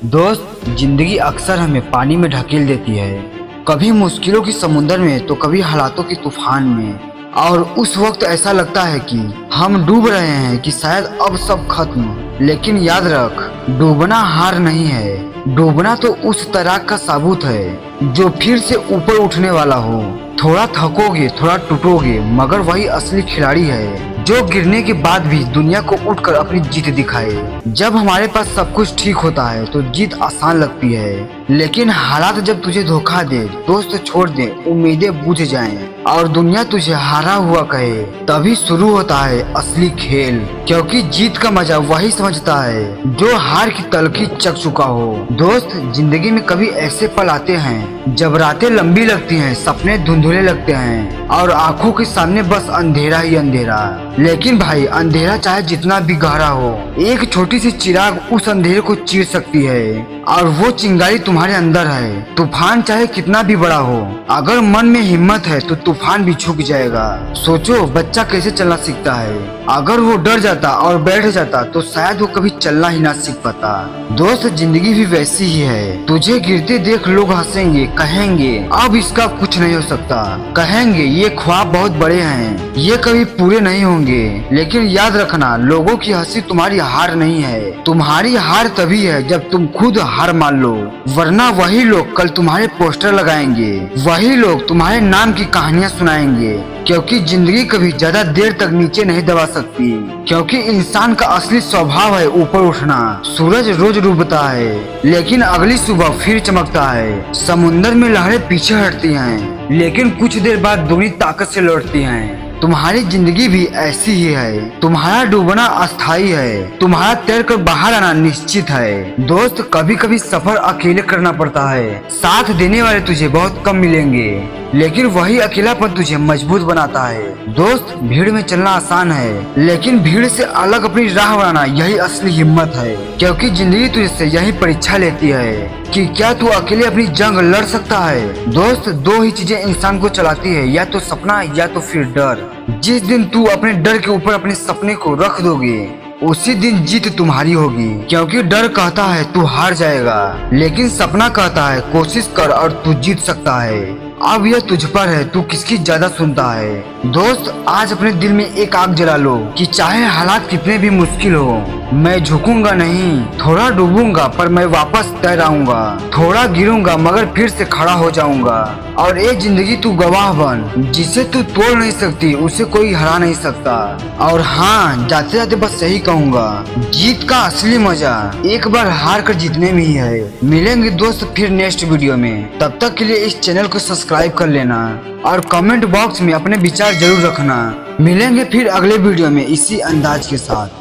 दोस्त, जिंदगी अक्सर हमें पानी में ढकेल देती है, कभी मुश्किलों की समुंदर में तो कभी हालातों की तूफान में। और उस वक्त ऐसा लगता है कि हम डूब रहे हैं, कि शायद अब सब खत्म। लेकिन याद रख, डूबना हार नहीं है, डूबना तो उस तैराक का साबुत है जो फिर से ऊपर उठने वाला हो। थोड़ा थकोगे, थोड़ा टूटोगे, मगर वही असली खिलाड़ी है जो गिरने के बाद भी दुनिया को उठकर अपनी जीत दिखाए। जब हमारे पास सब कुछ ठीक होता है तो जीत आसान लगती है, लेकिन हालात जब तुझे धोखा दे, दोस्त छोड़ दे, उम्मीदें बुझ जाएं और दुनिया तुझे हारा हुआ कहे, तभी शुरू होता है असली खेल। क्योंकि जीत का मजा वही समझता है जो हार की तलखी चख चुका हो। दोस्त, जिंदगी में कभी ऐसे पल आते हैं जब रातें लंबी लगती हैं, सपने धुंधले लगते हैं और आंखों के सामने बस अंधेरा ही अंधेरा। लेकिन भाई, अंधेरा चाहे जितना भी गहरा हो, एक छोटी सी चिराग उस अंधेरे को चीर सकती है और वो चिंगारी तुम्हारे अंदर है। तूफान चाहे कितना भी बड़ा हो, अगर मन में हिम्मत है तो तूफान भी झुक जाएगा। सोचो, बच्चा कैसे चलना सीखता है, अगर वो डर जाता और बैठ जाता तो शायद वो कभी चलना ही ना सीख पाता। दोस्त, जिंदगी भी वैसी ही है। तुझे गिरते देख लोग हंसेंगे, कहेंगे अब इसका कुछ नहीं हो सकता, कहेंगे ये ख्वाब बहुत बड़े हैं, ये कभी पूरे नहीं होंगे। लेकिन याद रखना, लोगों की हंसी तुम्हारी हार नहीं है। तुम्हारी हार तभी है जब तुम खुद हार मान लो, वरना वही लोग कल तुम्हारे पोस्टर लगाएंगे, वही लोग तुम्हारे नाम की कहानियां सुनाएंगे। क्योंकि जिंदगी कभी ज्यादा देर तक नीचे नहीं दबा सकती, क्योंकि इंसान का असली स्वभाव है ऊपर उठना। सूरज रोज डूबता है लेकिन अगली सुबह फिर चमकता है। समुंदर में लहरें पीछे हटती हैं, लेकिन कुछ देर बाद दुगनी ताकत से लौटती हैं। तुम्हारी जिंदगी भी ऐसी ही है। तुम्हारा डूबना अस्थायी है, तुम्हारा तैर कर बाहर आना निश्चित है। दोस्त, कभी कभी सफर अकेले करना पड़ता है। साथ देने वाले तुझे बहुत कम मिलेंगे, लेकिन वही अकेलापन तुझे मजबूत बनाता है। दोस्त, भीड़ में चलना आसान है, लेकिन भीड़ से अलग अपनी राह बनाना यही असली हिम्मत है। क्योंकि जिंदगी तुझसे यही परीक्षा लेती है कि क्या तू अकेले अपनी जंग लड़ सकता है। दोस्त, दो ही चीजें इंसान को चलाती है, या तो सपना या तो फिर डर। जिस दिन तू अपने डर के ऊपर अपने सपने को रख दोगे, उसी दिन जीत तुम्हारी होगी। क्योंकि डर कहता है तू हार जाएगा, लेकिन सपना कहता है कोशिश कर और तू जीत सकता है। अब यह तुझ पर है, तू किसकी ज्यादा सुनता है। दोस्त, आज अपने दिल में एक आग जला लो कि चाहे हालात कितने भी मुश्किल हो, मैं झुकूंगा नहीं। थोड़ा डूबूंगा पर मैं वापस तैर आऊंगा, थोड़ा गिरूंगा मगर फिर से खड़ा हो जाऊंगा। और एक जिंदगी तू गवाह बन, जिसे तू तोड़ नहीं सकती उसे कोई हरा नहीं सकता। और हाँ, जाते जाते बस यही कहूंगा, जीत का असली मजा एक बार हार कर जीतने में ही है। मिलेंगे दोस्त फिर नेक्स्ट वीडियो में, तब तक के लिए इस चैनल को सब्सक्राइब कर लेना और कमेंट बॉक्स में अपने विचार जरूर रखना। मिलेंगे फिर अगले वीडियो में इसी अंदाज के साथ।